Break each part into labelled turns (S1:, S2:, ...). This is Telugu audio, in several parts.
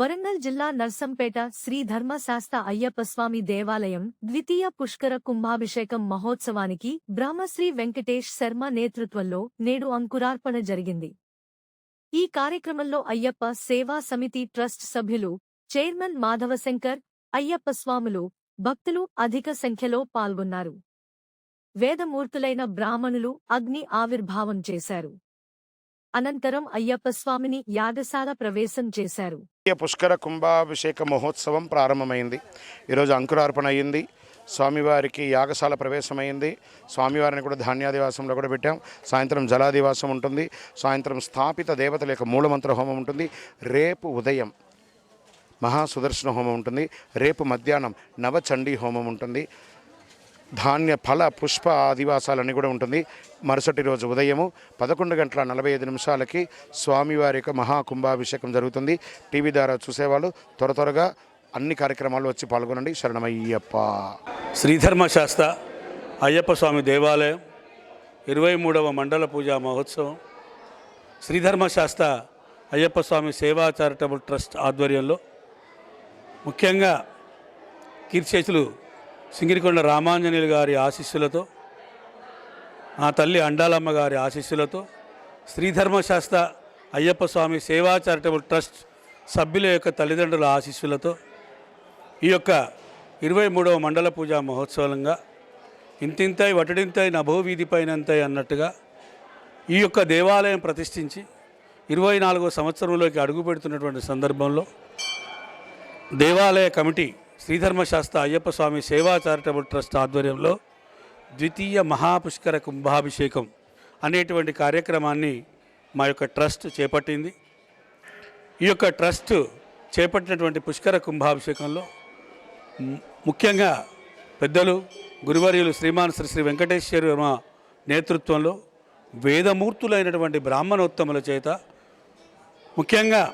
S1: వరంగల్ జిల్లా నర్సంపేట శ్రీ ధర్మశాస్త్ర అయ్యప్పస్వామి దేవాలయం ద్వితీయ పుష్కర కుంభాభిషేకం మహోత్సవానికి బ్రహ్మశ్రీ వెంకటేష్ శర్మ నేతృత్వంలో నేడు అంకురార్పణ జరిగింది. ఈ కార్యక్రమంలో అయ్యప్ప సేవా సమితి ట్రస్ట్ సభ్యులు, చైర్మన్ మాధవశంకర్, అయ్యప్పస్వాములు, భక్తులు అధిక సంఖ్యలో పాల్గొన్నారు. వేదమూర్తులైన బ్రాహ్మణులు అగ్ని ఆవిర్భావం చేశారు. అనంతరం అయ్యప్పస్వామిని యాగశాల ప్రవేశం చేశారు.
S2: పుష్కర కుంభాభిషేక మహోత్సవం ప్రారంభమైంది. ఈరోజు అంకురార్పణ అయింది. స్వామివారికి యాగశాల ప్రవేశమైంది. స్వామివారిని కూడా ధాన్యాదివాసంలో కూడా పెట్టాం. సాయంత్రం జలాదివాసం ఉంటుంది. సాయంత్రం స్థాపిత దేవతల యొక్క మూలమంత్ర హోమం ఉంటుంది. రేపు ఉదయం మహాసుదర్శన హోమం ఉంటుంది. రేపు మధ్యాహ్నం నవచండీ హోమం ఉంటుంది. ధాన్య ఫల పుష్ప ఆదివాసాలన్నీ కూడా ఉంటుంది. మరుసటి రోజు ఉదయము 11:45 స్వామివారి యొక్క మహాకుంభాభిషేకం జరుగుతుంది. టీవీ ద్వారా చూసేవాళ్ళు త్వరగా అన్ని కార్యక్రమాలు వచ్చి పాల్గొనండి. శరణమయ్యప్ప.
S3: శ్రీధర్మశాస్త్ర అయ్యప్ప స్వామి దేవాలయం 23వ మండల పూజా మహోత్సవం శ్రీధర్మశాస్త్ర అయ్యప్ప స్వామి సేవా చారిటబుల్ ట్రస్ట్ ఆధ్వర్యంలో ముఖ్యంగా కీర్తిశేషులు సింగిరికొండ రామాంజనేయులు గారి ఆశీస్సులతో, ఆ తల్లి అండాలమ్మ గారి ఆశీస్సులతో, శ్రీధర్మశాస్త్ర అయ్యప్ప స్వామి సేవా చారిటబుల్ ట్రస్ట్ సభ్యుల యొక్క తల్లిదండ్రుల ఆశీస్సులతో ఈ యొక్క 23వ మండల పూజా మహోత్సవంగా ఇంతింతై వటడింతై నభోవీధి పైనంతై అన్నట్టుగా ఈ యొక్క దేవాలయం ప్రతిష్ఠించి 24వ సంవత్సరంలోకి అడుగుపెడుతున్నటువంటి సందర్భంలో దేవాలయ కమిటీ శ్రీధర్మశాస్త్ర అయ్యప్ప స్వామి సేవా చారిటబుల్ ట్రస్ట్ ఆధ్వర్యంలో ద్వితీయ మహాపుష్కర కుంభాభిషేకం అనేటువంటి కార్యక్రమాన్ని మా యొక్క ట్రస్ట్ చేపట్టింది. ఈ యొక్క ట్రస్ట్ చేపట్టినటువంటి పుష్కర కుంభాభిషేకంలో ముఖ్యంగా పెద్దలు గురువర్యులు శ్రీమాన్ శ్రీ వెంకటేశ్వర నేతృత్వంలో వేదమూర్తులైనటువంటి బ్రాహ్మణోత్తముల చేత ముఖ్యంగా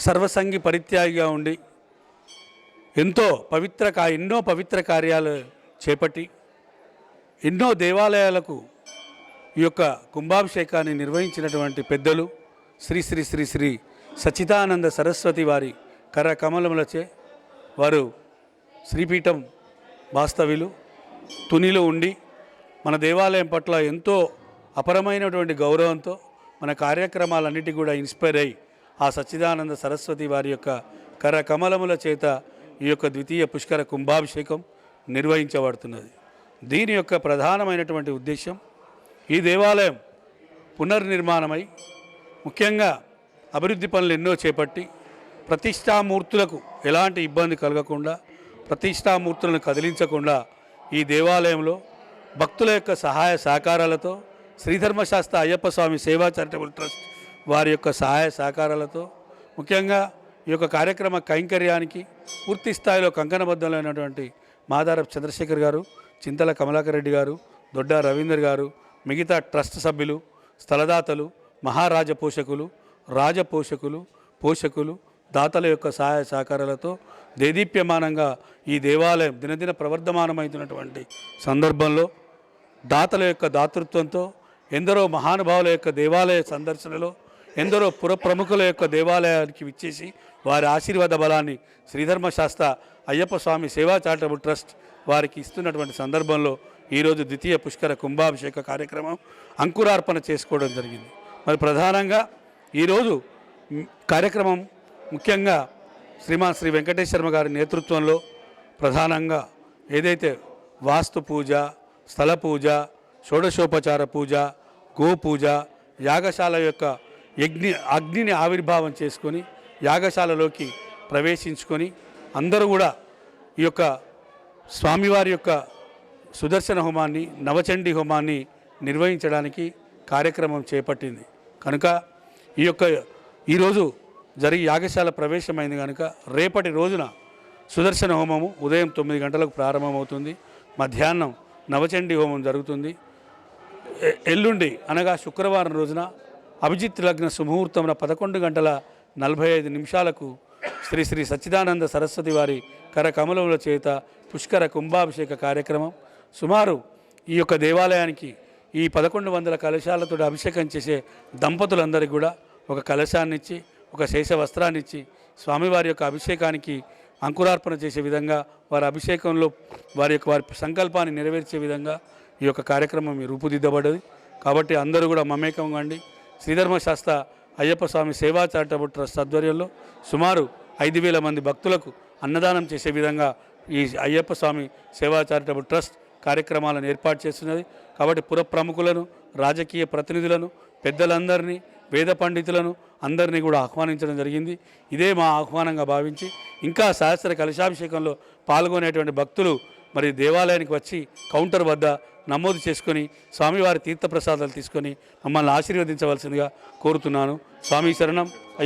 S3: సర్వసంగి పరిత్యాగిగా ఉండి ఎన్నో పవిత్ర కార్యాలు చేపట్టి ఎన్నో దేవాలయాలకు ఈ యొక్క కుంభాభిషేకాన్ని నిర్వహించినటువంటి పెద్దలు శ్రీ శ్రీ శ్రీ శ్రీ సచ్చిదానంద సరస్వతి వారి కరకమలములచే వారు శ్రీపీఠం వాస్తవ్యులు తునిలో ఉండి మన దేవాలయం పట్ల ఎంతో అపరమైనటువంటి గౌరవంతో మన కార్యక్రమాలన్నిటి కూడా ఇన్స్పైర్ అయ్యి ఆ సచ్చిదానంద సరస్వతి వారి యొక్క కరకమలముల చేత ఈ యొక్క ద్వితీయ పుష్కర కుంభాభిషేకం నిర్వహించబడుతున్నది. దీని యొక్క ప్రధానమైనటువంటి ఉద్దేశం ఈ దేవాలయం పునర్నిర్మాణమై ముఖ్యంగా అభివృద్ధి పనులు ఎన్నో చేపట్టి ప్రతిష్టామూర్తులకు ఎలాంటి ఇబ్బంది కలగకుండా, ప్రతిష్టామూర్తులను కదిలించకుండా ఈ దేవాలయంలో భక్తుల యొక్క సహాయ సహకారాలతో శ్రీధర్మశాస్త్ర అయ్యప్ప స్వామి సేవా చారిటబుల్ ట్రస్ట్ వారి యొక్క సహాయ సహకారాలతో ముఖ్యంగా ఈ యొక్క కార్యక్రమ కైంకర్యానికి పూర్తి స్థాయిలో కంకణబద్ధమైనటువంటి మాదారపు చంద్రశేఖర్ గారు, చింతల కమలాకర్ రెడ్డి గారు, దొడ్డ రవీందర్ గారు, మిగతా ట్రస్ట్ సభ్యులు, స్థలదాతలు, మహారాజ పోషకులు, పోషకులు, దాతల యొక్క సహాయ సహకారాలతో దేదీప్యమానంగా ఈ దేవాలయం దినదిన ప్రవర్ధమానమవుతున్నటువంటి సందర్భంలో దాతల యొక్క దాతృత్వంతో ఎందరో మహానుభావుల యొక్క దేవాలయ సందర్శనలో ఎందరో ప్రముఖుల యొక్క దేవాలయానికి విచ్చేసి వారి ఆశీర్వాద బలాన్ని శ్రీధర్మశాస్త్ర అయ్యప్ప స్వామి సేవా చారిటబుల్ ట్రస్ట్ వారికి ఇస్తున్నటువంటి సందర్భంలో ఈరోజు ద్వితీయ పుష్కర కుంభాభిషేక కార్యక్రమం అంకురార్పణ చేసుకోవడం జరిగింది. మరి ప్రధానంగా ఈరోజు కార్యక్రమం ముఖ్యంగా శ్రీమాన్ శ్రీ వెంకటేశ్వర గారి నేతృత్వంలో ప్రధానంగా ఏదైతే వాస్తు పూజ, స్థల పూజ, షోడశోపచార పూజ, గోపూజ, యాగశాల యొక్క అగ్నిని ఆవిర్భావం చేసుకొని యాగశాలలోకి ప్రవేశించుకొని అందరూ కూడా ఈ యొక్క స్వామివారి యొక్క సుదర్శన హోమాన్ని, నవచండీ హోమాన్ని నిర్వహించడానికి కార్యక్రమం చేపట్టింది. కనుక ఈరోజు జరిగి యాగశాల ప్రవేశమైంది కనుక రేపటి రోజున సుదర్శన హోమము ఉదయం 9 గంటలకు ప్రారంభమవుతుంది. మధ్యాహ్నం నవచండీ హోమం జరుగుతుంది. ఎల్లుండి అనగా శుక్రవారం రోజున అభిజిత్ లగ్న సుముహూర్తమున 11:45 శ్రీ శ్రీ సచ్చిదానంద సరస్వతి వారి కరకమలముల చేత పుష్కర కుంభాభిషేక కార్యక్రమం. సుమారు ఈ యొక్క దేవాలయానికి ఈ 1100 కలశాలతో అభిషేకం చేసే దంపతులందరికీ కూడా ఒక కలశాన్నిచ్చి, ఒక శేష వస్త్రాన్నిచ్చి స్వామివారి యొక్క అభిషేకానికి అంకురార్పణ చేసే విధంగా వారి అభిషేకంలో వారి సంకల్పాన్ని నెరవేర్చే విధంగా ఈ యొక్క కార్యక్రమం రూపుదిద్దబడ్డది. కాబట్టి అందరూ కూడా మమేకం కండి. శ్రీధర్మశాస్త్ర అయ్యప్ప స్వామి సేవా చారిటబుల్ ట్రస్ట్ ఆధ్వర్యంలో సుమారు 5,000 మంది భక్తులకు అన్నదానం చేసే విధంగా ఈ అయ్యప్ప స్వామి సేవా చారిటబుల్ ట్రస్ట్ కార్యక్రమాలను ఏర్పాటు చేస్తున్నది. కాబట్టి పుర ప్రముఖులను, రాజకీయ ప్రతినిధులను, పెద్దలందరినీ, వేద పండితులను అందరినీ కూడా ఆహ్వానించడం జరిగింది. ఇదే మా ఆహ్వానంగా భావించి ఇంకా సహస్ర కలశాభిషేకంలో పాల్గొనేటువంటి భక్తులు మరి దేవాలయానికి వచ్చి కౌంటర్ వద్ద నమోదు చేసుకొని స్వామివారి తీర్థప్రసాదాలు తీసుకొని మమ్మల్ని ఆశీర్వదించవలసిందిగా కోరుతున్నాను. స్వామి శరణం.